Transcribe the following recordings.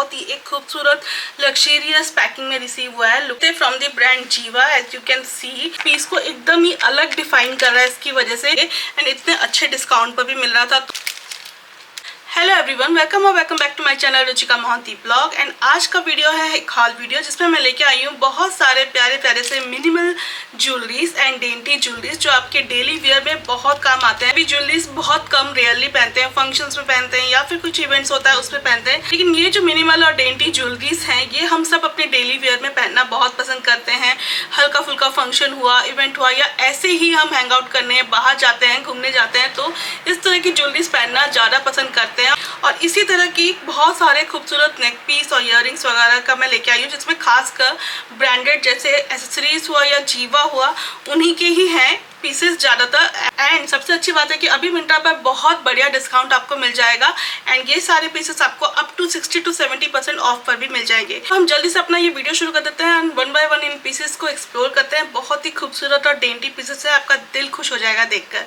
बहुत ही एक खूबसूरत लग्जरियस पैकिंग में रिसीव हुआ है। Look from the brand Jiva. As you can see piece को एकदम ही अलग डिफाइन कर रहा है इसकी वजह से, एंड इतने अच्छे डिस्काउंट पर भी मिल रहा था। हेलो एवरीवन, वेलकम और welcome back to my channel Ruchika Mohanty blog. And आज का वीडियो है एक हॉल वीडियो जिसमें मैं लेके आई हूँ बहुत सारे प्यारे प्यारे से minimal jewelleries and dainty jewelleries जो आपके डेली वेयर में बहुत काम आते हैं। अभी ज्वेलरीज बहुत कम रेयरली पहनते हैं, फंक्शंस में पहनते हैं या फिर कुछ इवेंट्स होता है उसमें पहनते हैं, लेकिन ये जो मिनिमल और डेंटी ज्वेलरीज हैं ये हम सब अपने डेली वेयर में पहनना बहुत पसंद करते हैं। हल्का फुल्का फंक्शन हुआ, इवेंट हुआ या ऐसे ही हम हैंग आउट करने बाहर जाते हैं, घूमने जाते हैं तो इस तरह की ज्वेलरीज पहनना ज़्यादा पसंद करते हैं। और इसी तरह की बहुत सारे खूबसूरत नेक पीस और इयररिंग्स वगैरह का मैं लेके आई हूँ जिसमें खासकर ब्रांडेड जैसे एसेसरीज हुआ या जीवा हुआ उन्हीं के ही हैं पीसेस ज़्यादातर। एंड सबसे अच्छी बात है कि अभी मिंत्रा पर बहुत बढ़िया डिस्काउंट आपको मिल जाएगा एंड ये सारे पीसेस आपको अप टू 60 to 70% ऑफ पर भी मिल जाएंगे। तो हम जल्दी से अपना ये वीडियो शुरू कर देते हैं and one by one in pieces को एक्सप्लोर करते हैं। बहुत ही खूबसूरत और डेंटी पीसेस है, आपका दिल खुश हो जाएगा देखकर।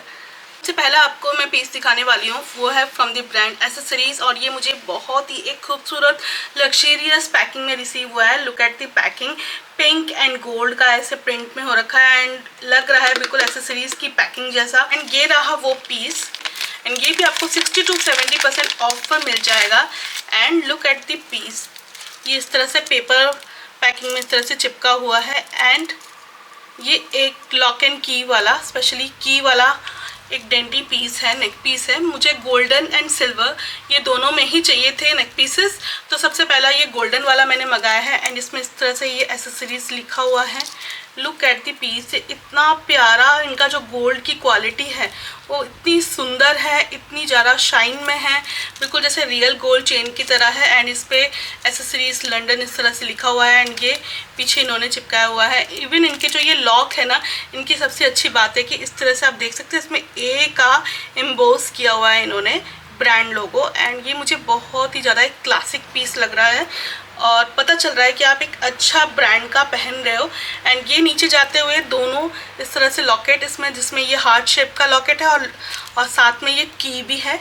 सबसे पहला आपको मैं पीस दिखाने वाली हूँ वो है फ्रॉम द ब्रांड एसेसरीज और ये मुझे बहुत ही एक खूबसूरत लग्जरियस पैकिंग में रिसीव हुआ है। Look at the packing, pink and gold का ऐसे प्रिंट में हो रखा है एंड लग रहा है बिल्कुल एसेसरीज की पैकिंग जैसा। एंड ये रहा वो पीस एंड ये भी आपको 60 to 70% ऑफ पर मिल जाएगा। And look at the piece, ये इस तरह से पेपर पैकिंग में इस तरह से चिपका हुआ है एंड ये एक लॉक एंड की वाला, स्पेशली की वाला एक डेंटी पीस है, नेक पीस है। मुझे गोल्डन एंड सिल्वर ये दोनों में ही चाहिए थे नेक पीसेस, तो सबसे पहला ये गोल्डन वाला मैंने मंगाया है एंड इसमें इस तरह से ये एसेसरीज लिखा हुआ है। लुक एट द पीस, इतना प्यारा इनका जो गोल्ड की क्वालिटी है वो इतनी सुंदर है, इतनी ज़्यादा शाइन में है, बिल्कुल जैसे रियल गोल्ड चेन की तरह है। एंड इस पे एसेसरीज लंदन इस तरह से लिखा हुआ है एंड ये पीछे इन्होंने चिपकाया हुआ है। इवन इनके जो ये लॉक है ना, इनकी सबसे अच्छी बात है कि इस तरह से आप देख सकते हैं इसमें ए का एम्बोस किया हुआ है इन्होंने, ब्रांड लोगो। एंड ये मुझे बहुत ही ज़्यादा एक क्लासिक पीस लग रहा है और पता चल रहा है कि आप एक अच्छा ब्रांड का पहन रहे हो। एंड ये नीचे जाते हुए दोनों इस तरह से लॉकेट इसमें, जिसमें ये हार्ट शेप का लॉकेट है और साथ में ये की भी है।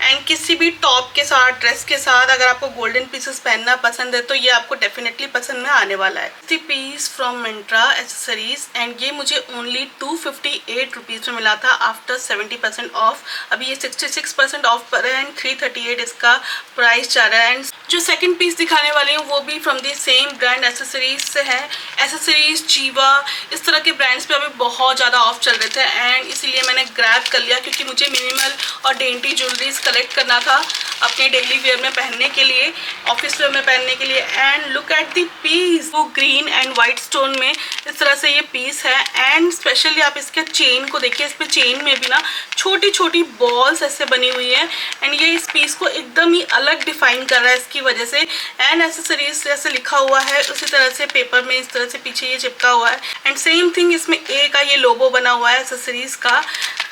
एंड किसी भी टॉप के साथ, ड्रेस के साथ अगर आपको गोल्डन पीसेस पहनना पसंद है तो ये आपको डेफिनेटली पसंद में आने वाला है। The piece from Myntra accessories and ये मुझे ओनली 258 रुपीज़ में मिला था आफ्टर 70% ऑफ। अभी ये 66% ऑफ पर है एंड 338 इसका प्राइस जा रहा है। एंड जो सेकंड पीस दिखाने वाली हूँ वो भी from the same brand accessories से है। एसेसरीज, जीवा, इस तरह के ब्रांड्स पे अभी बहुत ज़्यादा ऑफ चल रहे थे एंड इसीलिए मैंने ग्रैब कर लिया क्योंकि मुझे मिनिमल और डेंटी ज्वेलरीज कलेक्ट करना था अपने डेली वेयर में पहनने के लिए, ऑफिस वेयर में पहनने के लिए। And look at the piece, वो ग्रीन एंड वाइट स्टोन में इस तरह से ये पीस है। एंड स्पेशली आप इसके चेन को देखिए, इस पे चेन में भी ना छोटी छोटी बॉल्स ऐसे बनी हुई है एंड ये इस पीस को एकदम ही अलग डिफाइन कर रहा है इसकी वजह से। एंड एसेसरीज जैसे लिखा हुआ है उसी तरह से पेपर में इस तरह से पीछे ये चिपका हुआ है एंड सेम थिंग इसमें ए का ये लोगो बना हुआ है एसेसरीज का,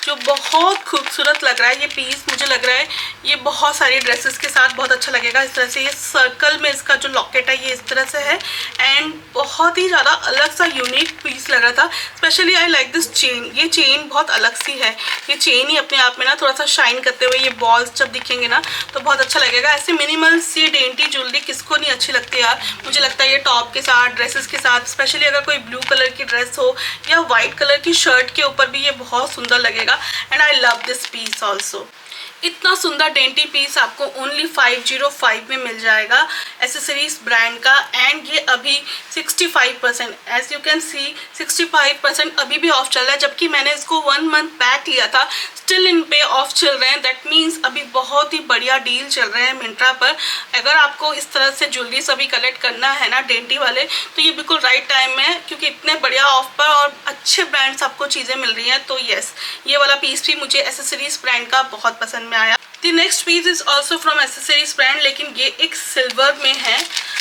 जो बहुत खूबसूरत लग रहा है। ये पीस मुझे लग रहा है ये बहुत सारी ड्रेसेस के साथ बहुत अच्छा लगेगा। इस तरह से ये सर्कल में इसका जो लॉकेट है ये इस तरह से है एंड बहुत ही ज़्यादा अलग सा यूनिक पीस लग रहा था। Specially I like this chain, ये चेन बहुत अलग सी है, ये चेन ही अपने आप में ना थोड़ा सा शाइन करते हुए ये बॉल्स जब दिखेंगे ना तो बहुत अच्छा लगेगा। ऐसे मिनिमल सी डेंटी ज्वेलरी किसको नहीं अच्छी लगती यार, मुझे लगता है ये टॉप के साथ, ड्रेसेस के साथ, स्पेशली अगर कोई ब्लू कलर की ड्रेस हो या वाइट कलर की शर्ट के ऊपर भी ये बहुत सुंदर लगेगा। And I love this piece also. इतना सुंदर डेंटी पीस आपको ओनली 505 में मिल जाएगा एसेसरीज ब्रांड का। एंड ये अभी 65%, एज यू कैन सी 65% अभी भी ऑफ चल रहा है, जबकि मैंने इसको 1 मंथ बैक लिया था, स्टिल इन पे ऑफ चल रहे हैं। दैट मीन्स अभी बहुत ही बढ़िया डील चल रहे हैं मिंत्रा पर। अगर आपको इस तरह से ज्वेलरीज अभी कलेक्ट करना है ना डेंटी वाले, तो ये बिल्कुल राइट टाइम में है क्योंकि इतने बढ़िया ऑफ पर और अच्छे ब्रांड्स आपको चीज़ें मिल रही हैं। तो येस, ये वाला पीस भी मुझे एसेसरीज ब्रांड का बहुत पसंद में आया। The next piece is also from accessories brand, लेकिन ये एक सिल्वर में है,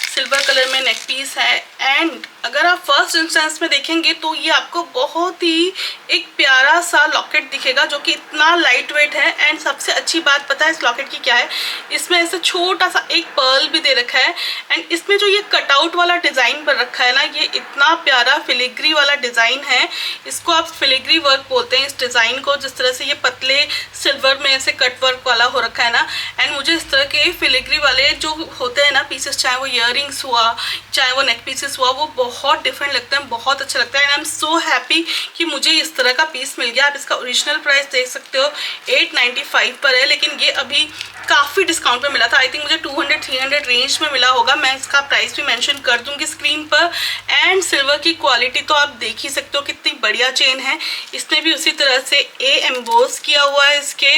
सिल्वर कलर में नेक पीस है। एंड अगर आप फर्स्ट इंस्टेंस में देखेंगे तो ये आपको बहुत ही एक प्यारा सा लॉकेट दिखेगा जो कि इतना लाइट वेट है। एंड सबसे अच्छी बात पता है इस लॉकेट की क्या है, इसमें ऐसे छोटा सा एक पर्ल भी दे रखा है एंड इसमें जो ये कटआउट वाला डिज़ाइन बन रखा है ना, ये इतना प्यारा फिलिग्री वाला डिज़ाइन है। इसको आप फिलिग्री वर्क बोलते हैं इस डिज़ाइन को, जिस तरह से ये पतले सिल्वर में ऐसे कट वर्क वाला हो रखा है ना। एंड मुझे इस तरह के फिलिग्री वाले जो होते हैं ना पीसेस पीसेस, चाहे वो इयररिंग्स हुआ, चाहे वो नेक पीसेस हुआ, वो बहुत डिफरेंट लगता है, बहुत अच्छा लगता है। And I am so happy कि मुझे इस तरह का पीस मिल गया। आप इसका ओरिजिनल प्राइस देख सकते हो 895 पर है, लेकिन ये अभी काफ़ी डिस्काउंट पे मिला था। आई थिंक मुझे 200-300 रेंज में मिला होगा। मैं इसका प्राइस भी मेंशन कर दूंगी स्क्रीन पर। एंड सिल्वर की क्वालिटी तो आप देख ही सकते हो कितनी बढ़िया चेन है। इसने भी उसी तरह से ए एम्बोस किया हुआ है इसके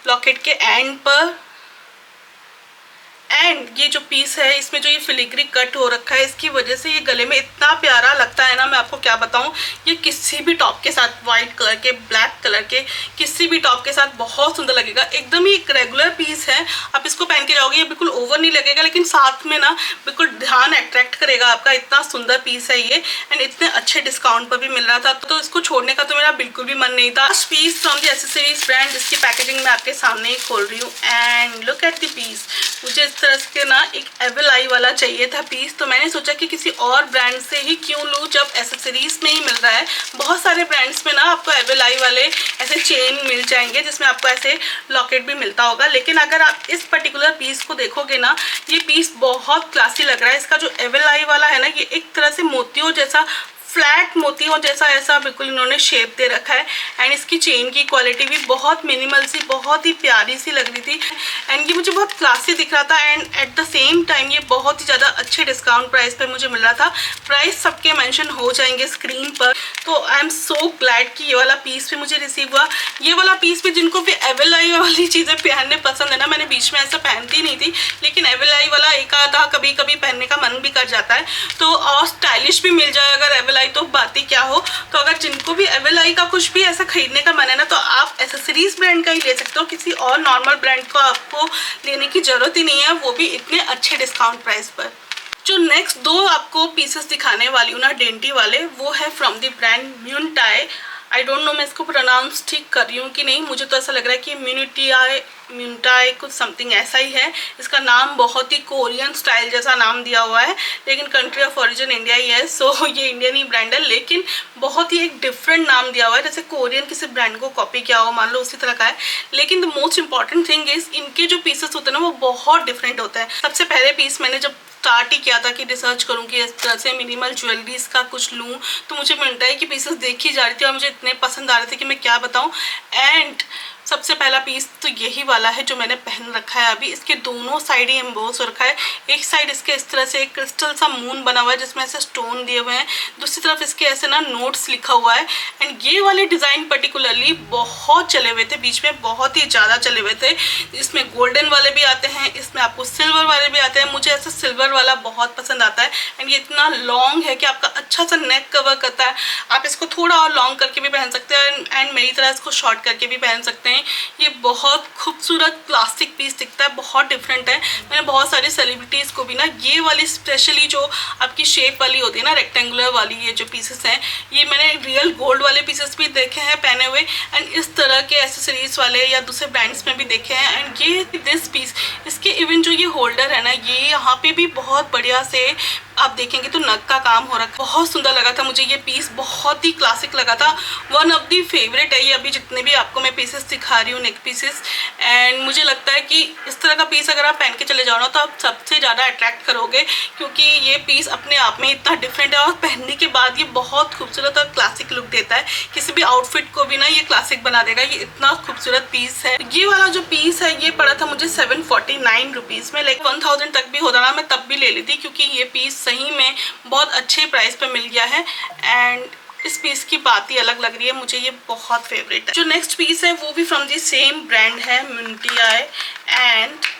लॉकेट के एंड पर। एंड ये जो पीस है इसमें जो ये फिलिग्री कट हो रखा है, इसकी वजह से ये गले में इतना प्यारा लगता है ना, मैं आपको क्या बताऊं। ये किसी भी टॉप के साथ, वाइट कलर के, ब्लैक कलर के, किसी भी टॉप के साथ बहुत सुंदर लगेगा। एकदम ही एक रेगुलर पीस है, आप इसको पहन के जाओगे, ये बिल्कुल ओवर नहीं लगेगा, लेकिन साथ में ना बिल्कुल ध्यान अट्रैक्ट करेगा आपका। इतना सुंदर पीस है ये, एंड इतने अच्छे डिस्काउंट पर भी मिल रहा था, तो इसको छोड़ने का तो मेरा बिल्कुल भी मन नहीं था। Piece from the accessories brand, जिसकी पैकेजिंग मैं आपके सामने ही खोल रही हूँ। And look at the piece. मुझे इस तरह के ना एक एविल आई वाला चाहिए था पीस, तो मैंने सोचा कि किसी और ब्रांड से ही क्यों लूँ जब एसेसरीज में ही मिल रहा है। बहुत सारे ब्रांड्स में ना आपको एविल आई वाले ऐसे चेन मिल जाएंगे जिसमें आपको ऐसे लॉकेट भी मिलता होगा, लेकिन अगर आप इस पर्टिकुलर पीस को देखोगे ना, ये पीस बहुत क्लासी लग रहा है। इसका जो एविल आई वाला है ना, ये एक तरह से मोतियों जैसा, फ्लैट मोतियों जैसा ऐसा बिल्कुल इन्होंने शेप दे रखा है। एंड इसकी चेन की क्वालिटी भी बहुत मिनिमल सी, बहुत ही प्यारी सी लग रही थी। एंड ये मुझे बहुत क्लासी दिख रहा था, and at the same time ये बहुत ही ज़्यादा अच्छे डिस्काउंट प्राइस पर मुझे मिल रहा था। प्राइस सबके मेंशन हो जाएंगे स्क्रीन पर। तो आई एम सो ग्लैड कि ये वाला पीस भी मुझे रिसीव हुआ। ये वाला पीस भी, जिनको भी एविल आई वाली चीज़ें पहनने पसंद है ना, मैंने बीच में ऐसा पहनती नहीं थी, लेकिन एविल आई वाला एक आधा कभी कभी पहनने का मन भी कर जाता है। तो और स्टाइलिश भी मिल जाए अगर एविल तो बात ही क्या हो। तो अगर जिनको भी एविल आई का कुछ भी ऐसा खरीदने का मन है ना, तो आप एसेसरीज ब्रांड का ही ले सकते हो। किसी और नॉर्मल ब्रांड को आपको लेने की जरूरत ही नहीं है, वो भी इतने अच्छे डिस्काउंट प्राइस पर। जो नेक्स्ट दो आपको पीसेस दिखाने वाली हूँ ना, डेंटी वाले, वो है फ्रॉम द ब्रांड म्यूनटाई। आई डोंट नो मैं इसको प्रोनाउंस ठीक कर रही हूँ कि नहीं, मुझे तो ऐसा लग रहा है कि म्यूनटाई कुछ समथिंग ऐसा ही है। इसका नाम बहुत ही कोरियन स्टाइल जैसा नाम दिया हुआ है, लेकिन कंट्री ऑफ ओरिजिन इंडिया ही है, सो ये इंडियन ही ब्रांड है, लेकिन बहुत ही एक डिफरेंट नाम दिया हुआ है, जैसे कोरियन किसी ब्रांड को कॉपी किया हो मान लो, उसी तरह का है। लेकिन the most important thing is इनके जो पीसेस होते हैं ना, वो बहुत डिफरेंट होता है। सबसे पहले पीस मैंने जब स्टार्ट ही किया था कि रिसर्च करूँ कि इस तरह से मिनिमल ज्वेलरीज का कुछ लूँ, तो मुझे म्यूनटाई की पीसेस देखी जा रही थी और मुझे इतने पसंद आ रहे थे कि मैं क्या बताऊँ। एंड सबसे पहला पीस तो यही वाला है जो मैंने पहन रखा है अभी। इसके दोनों साइड ही एम्बोस हो रखा है। एक साइड इसके इस तरह से एक क्रिस्टल सा मून बना हुआ है जिसमें ऐसे स्टोन दिए हुए हैं, दूसरी तरफ इसके ऐसे ना नोट्स लिखा हुआ है। एंड ये वाले डिज़ाइन पर्टिकुलरली बहुत चले हुए थे, बीच में बहुत ही ज़्यादा चले हुए थे। इसमें गोल्डन वाले भी आते हैं, इसमें आपको सिल्वर वाले भी आते हैं। मुझे ऐसा सिल्वर वाला बहुत पसंद आता है। एंड ये इतना लॉन्ग है कि आपका अच्छा सा नेक कवर करता है। आप इसको थोड़ा और लॉन्ग करके भी पहन सकते हैं, एंड मेरी तरह इसको शॉर्ट करके भी पहन सकते हैं। ये बहुत खूबसूरत प्लास्टिक पीस दिखता है, बहुत डिफरेंट है। मैंने बहुत सारे सेलिब्रिटीज़ को भी ना ये वाली स्पेशली जो आपकी शेप वाली होती है ना, रेक्टेंगुलर वाली, ये जो पीसेस हैं, ये मैंने रियल गोल्ड वाले पीसेस भी देखे हैं पहने हुए, एंड इस तरह के एसेसरीज वाले या दूसरे ब्रांड्स में भी देखे हैं। एंड ये दिस पीस, इसके इवन जो ये होल्डर है ना, ये यहाँ पे भी बहुत बढ़िया से आप देखेंगे तो नग का काम हो रखा है। बहुत सुंदर लगा था मुझे ये पीस, बहुत ही क्लासिक लगा था। वन ऑफ दी फेवरेट है ये अभी जितने भी आपको मैं पीसेस दिखा रही हूँ, नेक पीसेस। एंड मुझे लगता है कि इस तरह का पीस अगर आप पहन के चले जाओ ना, तो आप सबसे ज़्यादा अट्रैक्ट करोगे, क्योंकि ये पीस अपने आप में इतना डिफरेंट है और पहनने के बाद ये बहुत खूबसूरत और क्लासिक लुक देता है। किसी भी आउटफिट को भी ना ये क्लासिक बना देगा। ये इतना खूबसूरत पीस है। ये वाला जो पीस है ये पड़ा था मुझे 749 रुपीज़ में, लाइक 1000 तक भी होता ना मैं तब भी ले ली थी, क्योंकि ये पीस सही में बहुत अच्छे प्राइस पे मिल गया है। एंड इस पीस की बात ही अलग लग रही है, मुझे ये बहुत फेवरेट है। जो नेक्स्ट पीस है वो भी फ्रॉम दी सेम ब्रांड है, म्यूनटाई। एंड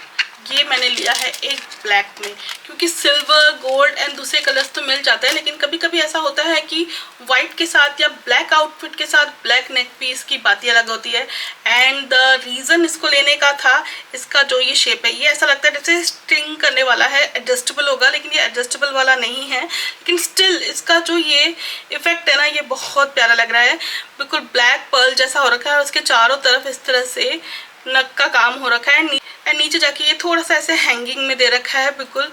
ये मैंने लिया है एक ब्लैक में, क्योंकि सिल्वर, गोल्ड एंड दूसरे कलर्स तो मिल जाते हैं, लेकिन कभी कभी ऐसा होता है कि वाइट के साथ या ब्लैक आउटफिट के साथ ब्लैक नेक पीस की बात ही अलग होती है। एंड द रीज़न इसको लेने का था, इसका जो ये शेप है, ये ऐसा लगता है जैसे स्ट्रिंग करने वाला है, एडजस्टेबल होगा, लेकिन ये एडजस्टेबल वाला नहीं है। लेकिन स्टिल इसका जो ये इफेक्ट है ना, ये बहुत प्यारा लग रहा है। बिल्कुल ब्लैक पर्ल जैसा हो रखा है, उसके चारों तरफ इस तरह से नग का काम हो रखा है। एंड नीचे जाके ये थोड़ा सा ऐसे हैंगिंग में दे रखा है, बिल्कुल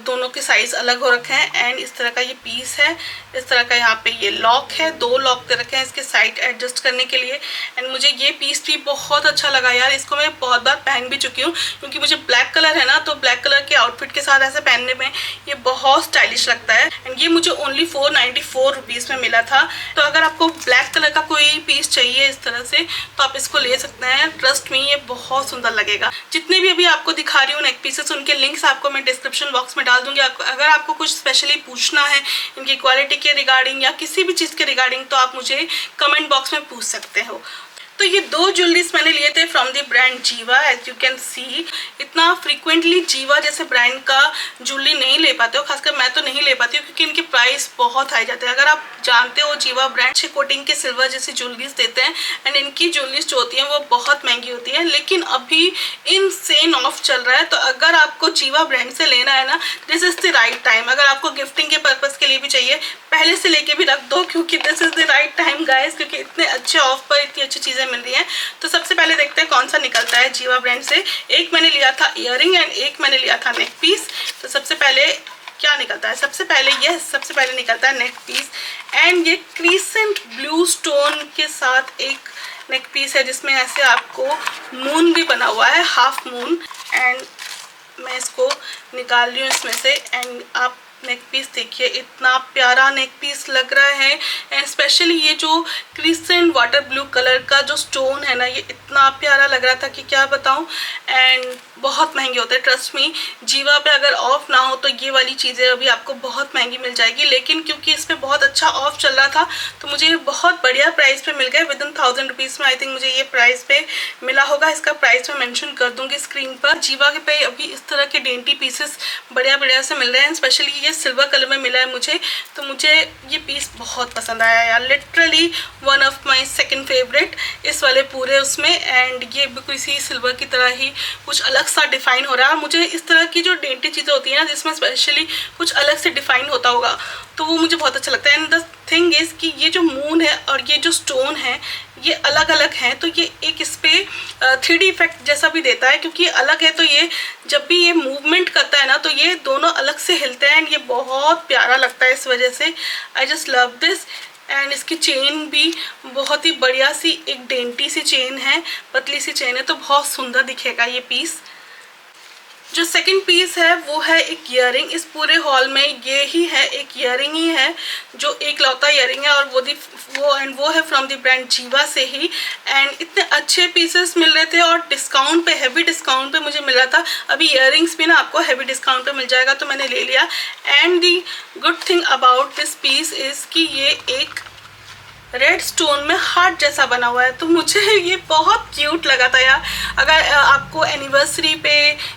दोनों के साइज अलग हो रखे हैं। एंड इस तरह का ये पीस है, इस तरह का यहाँ पे ये लॉक है, 2 लॉक दे रखे हैं इसके साइड एडजस्ट करने के लिए। एंड मुझे ये पीस भी बहुत अच्छा लगा यार, इसको मैं बहुत बार पहन भी चुकी हूँ क्योंकि मुझे ब्लैक कलर है ना, तो ब्लैक कलर के आउटफिट के साथ ऐसे पहनने में ये बहुत स्टाइलिश लगता है। एंड ये मुझे ओनली 494 रुपीज़ में मिला था। तो अगर आपको ब्लैक कलर का कोई पीस चाहिए इस तरह से तो आप इसको ले सकते हैं। ट्रस्ट में ये बहुत सुंदर लगेगा। जितने भी अभी आपको दिखा रही हूँ नेक पीसेस, उनके लिंक्स आपको मैं डिस्क्रिप्शन बॉक्स में डाल दूंगी। अगर आपको कुछ स्पेशली पूछना है इनकी क्वालिटी के रिगार्डिंग या किसी भी चीज़ के रिगार्डिंग तो आप मुझे कमेंट बॉक्स में पूछ सकते हो। तो ये 2 ज्वेलरीज मैंने लिए थे from the brand Jiva. As you can सी, इतना फ्रीक्वेंटली जीवा जैसे ब्रांड का ज्वेलरी नहीं ले पाते हो, खासकर मैं तो नहीं ले पाती हूँ क्योंकि इनके प्राइस बहुत हाई जाते हैं। अगर आप जानते हो जीवा ब्रांड अच्छे कोटिंग के सिल्वर जैसी ज्वेलरीज देते हैं एंड इनकी ज्वेलरीज जो होती हैं वो बहुत महंगी होती है। लेकिन अभी इनसेन ऑफ चल रहा है, तो अगर आपको जीवा ब्रांड से लेना है ना, this is the right time. अगर आपको गिफ्टिंग के पर्पज़ के लिए भी चाहिए, पहले से लेके भी रख दो क्योंकि this is the right time guys, क्योंकि इतने अच्छे ऑफ पर इतनी अच्छी चीज़ें मिल रही हैं। तो सबसे पहले देखते हैं कौन सा निकलता है जीवा ब्रांड से। एक मैंने लिया था ईयरिंग एंड एक मैंने लिया था नेक पीस। तो सबसे पहले क्या निकलता है? सबसे पहले निकलता है नेक पीस। एंड ये क्रीसेंट ब्लू स्टोन के साथ एक नेक पीस है जिसमें ऐसे आपको मून भी बना हुआ है, हाफ मून। एंड मैं इसको निकाल रही हूँ इसमें से। एंड आप नेक पीस देखिए, इतना प्यारा नेक पीस लग रहा है। एंड स्पेशली ये जो क्रिसेंट वाटर ब्लू कलर का जो स्टोन है ना, ये इतना प्यारा लग रहा था कि क्या बताऊं। एंड बहुत महंगे होते हैं, ट्रस्ट मी। जीवा पे अगर ऑफ ना हो तो ये वाली चीज़ें अभी आपको बहुत महंगी मिल जाएगी, लेकिन क्योंकि इस पर बहुत अच्छा ऑफ चल रहा था तो मुझे ये बहुत बढ़िया प्राइस पे मिल गए। विद इन 1000 रुपीज़ में आई थिंक मुझे ये प्राइस पे मिला होगा। इसका प्राइस मैं मेंशन कर दूंगी स्क्रीन पर। जीवा के पे अभी इस तरह के डेंटी पीसेस बढ़िया से मिल रहे हैं। स्पेशली ये सिल्वर कलर में मिला है मुझे, तो मुझे ये पीस बहुत पसंद आया यार। Literally one of my second favourite इस वाले पूरे उसमें। एंड ये बिल्कुल इसी सिल्वर की तरह ही कुछ अलग सा डिफाइन हो रहा है। मुझे इस तरह की जो डेंटी चीज़ें होती है ना जिसमें स्पेशली कुछ अलग से डिफाइन होता होगा, तो वो मुझे बहुत अच्छा लगता है। एंड द थिंग इज़ कि ये जो मून है और ये जो स्टोन है ये अलग अलग हैं, तो ये एक इस पर 3D इफेक्ट जैसा भी देता है। क्योंकि ये अलग है तो ये जब भी ये मूवमेंट करता है ना तो ये दोनों अलग से हिलते हैं। एंड ये बहुत प्यारा लगता है इस वजह से। I just love this. And इसकी चेन भी बहुत ही बढ़िया सी एक डेंटी सी चेन है, पतली सी चेन है, तो बहुत सुंदर दिखेगा ये पीस। जो सेकंड पीस है वो है एक ईयरिंग। इस पूरे हॉल में ये ही है, एक ईयरिंग ही है जो एक लौता ईयरिंग है, और वो है फ्रॉम द ब्रांड जीवा से ही। एंड इतने अच्छे पीसेस मिल रहे थे और डिस्काउंट पे, हैवी डिस्काउंट पे मुझे मिल रहा था। अभी ईयरिंग्स भी ना आपको हैवी डिस्काउंट पे मिल जाएगा, तो मैंने ले लिया। And the good thing about this piece is कि ये एक रेड स्टोन में हार्ट जैसा बना हुआ है, तो मुझे ये बहुत क्यूट लगा था यार। अगर आपको एनिवर्सरी पे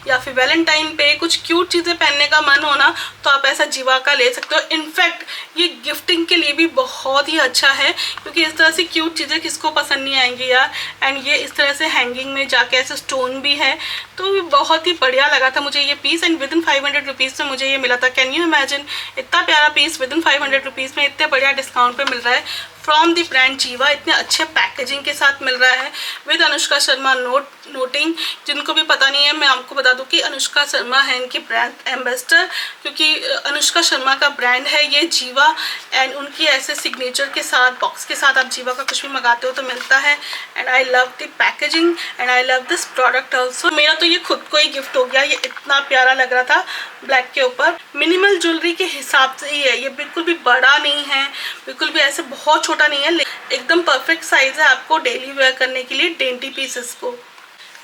या फिर वैलेंटाइन पे कुछ क्यूट चीज़ें पहनने का मन हो ना, तो आप ऐसा जीवा का ले सकते हो। इनफैक्ट ये गिफ्टिंग के लिए भी बहुत ही अच्छा है, क्योंकि इस तरह से क्यूट चीज़ें किसको पसंद नहीं आएंगी यार। एंड ये इस तरह से हैंगिंग में जाके ऐसे स्टोन भी है, तो बहुत ही बढ़िया लगा था मुझे ये piece. And within 500 rupees में मुझे ये मिला था। कैन यू इमेजिन, इतना प्यारा पीस विद इन 500 रुपीज़ में इतने बढ़िया डिस्काउंट पे मिल रहा है फ्रॉम द ब्रांड जीवा। इतने अच्छे पैकेजिंग के साथ मिल रहा है विद अनुष्का शर्मा नोटिंग। जिनको भी पता नहीं है, मैं आपको बता दूं कि अनुष्का शर्मा है इनकी ब्रांड एम्बेसडर, क्योंकि अनुष्का शर्मा का ब्रांड है ये जीवा। एंड उनकी ऐसे सिग्नेचर के साथ, बॉक्स के साथ आप जीवा का कुछ भी मंगाते हो तो मिलता है। And I love the packaging and I love this product also. मेरा तो ये खुद को ही गिफ्ट हो गया, ये इतना प्यारा लग रहा था ब्लैक के ऊपर। मिनिमल ज्वेलरी के हिसाब से ही है ये, बिल्कुल भी बड़ा नहीं है, बिल्कुल भी ऐसे बहुत छोटा नहीं है, एकदम परफेक्ट साइज है आपको डेली वेयर करने के लिए डेंटी पीसेस को।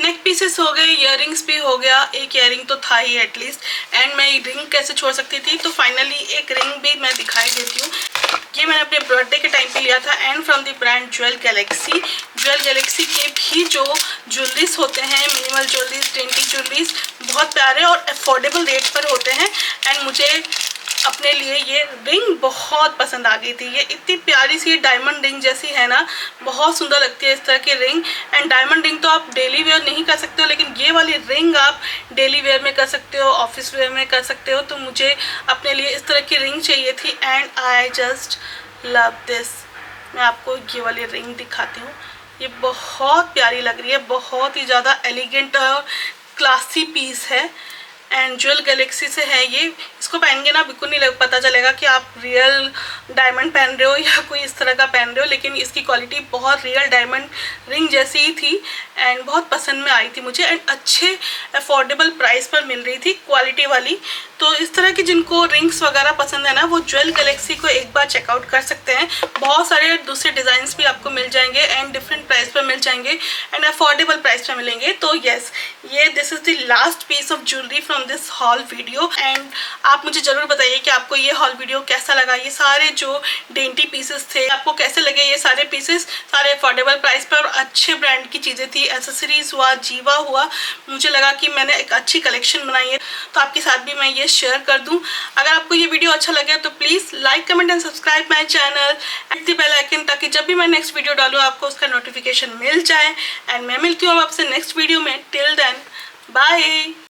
नेक पीसेस हो गए, इयरिंग्स भी हो गया, एक इयरिंग तो था ही एटलीस्ट। एंड मैं रिंग कैसे छोड़ सकती थी, तो फाइनली एक रिंग भी मैं दिखाई देती हूँ। ये मैंने अपने बर्थडे के टाइम पे लिया था and from the brand jewel Galaxy. Jewel Galaxy के भी जो ज्वेलरीज होते हैं, मिनिमल ज्वेलरीज, डेंटी ज्वेलरीज, बहुत प्यारे और अफोर्डेबल रेट पर होते हैं। एंड मुझे अपने लिए ये रिंग बहुत पसंद आ गई थी। ये इतनी प्यारी सी डायमंड रिंग जैसी है ना, बहुत सुंदर लगती है इस तरह की रिंग। एंड डायमंड रिंग तो आप डेली वेयर नहीं कर सकते हो, लेकिन ये वाली रिंग आप डेली वेयर में कर सकते हो, ऑफिस वेयर में कर सकते हो। तो मुझे अपने लिए इस तरह की रिंग चाहिए थी and I just love this. मैं आपको ये वाली रिंग दिखाती हूँ, ये बहुत प्यारी लग रही है, बहुत ही ज़्यादा एलिगेंट और क्लासी पीस है एंड ज्वेल गैलेक्सी से है ये। इसको पहनेंगे ना बिल्कुल नहीं पता चलेगा कि आप रियल डायमंड पहन रहे हो या कोई इस तरह का पहन रहे हो, लेकिन इसकी क्वालिटी बहुत रियल डायमंड रिंग जैसी ही थी एंड बहुत पसंद में आई थी मुझे एंड अच्छे अफोर्डेबल प्राइस पर मिल रही थी, क्वालिटी वाली। तो इस तरह की जिनको रिंग्स वगैरह पसंद है ना, वो ज्वेल गैलेक्सी को एक बार चेकआउट कर सकते हैं। बहुत सारे दूसरे डिज़ाइंस भी आपको मिल जाएंगे एंड डिफरेंट प्राइस पर मिल जाएंगे एंड अफोर्डेबल प्राइस पर मिलेंगे। तो येस, ये this is the last piece of jewellery from this hall video and आप मुझे ज़रूर बताइए कि आपको ये हॉल वीडियो कैसा लगा। ये सारे जो डेंटी पीसेस थे आपको कैसे लगे? ये सारे पीसेस सारे अफोर्डेबल प्राइस पर और अच्छे ब्रांड की चीज़ें थी। एसेसरीज हुआ, जीवा हुआ, मुझे लगा कि मैंने एक अच्छी कलेक्शन बनाई है तो आपके साथ भी मैं ये शेयर कर दूं। अगर आपको ये वीडियो अच्छा लगे तो please like, comment and subscribe my channel and the bell icon, ताकि जब भी मैं नेक्स्ट वीडियो डालूँ आपको उसका नोटिफिकेशन मिल जाए। एंड मैं मिलती हूँ आपसे नेक्स्ट वीडियो में। Till then bye.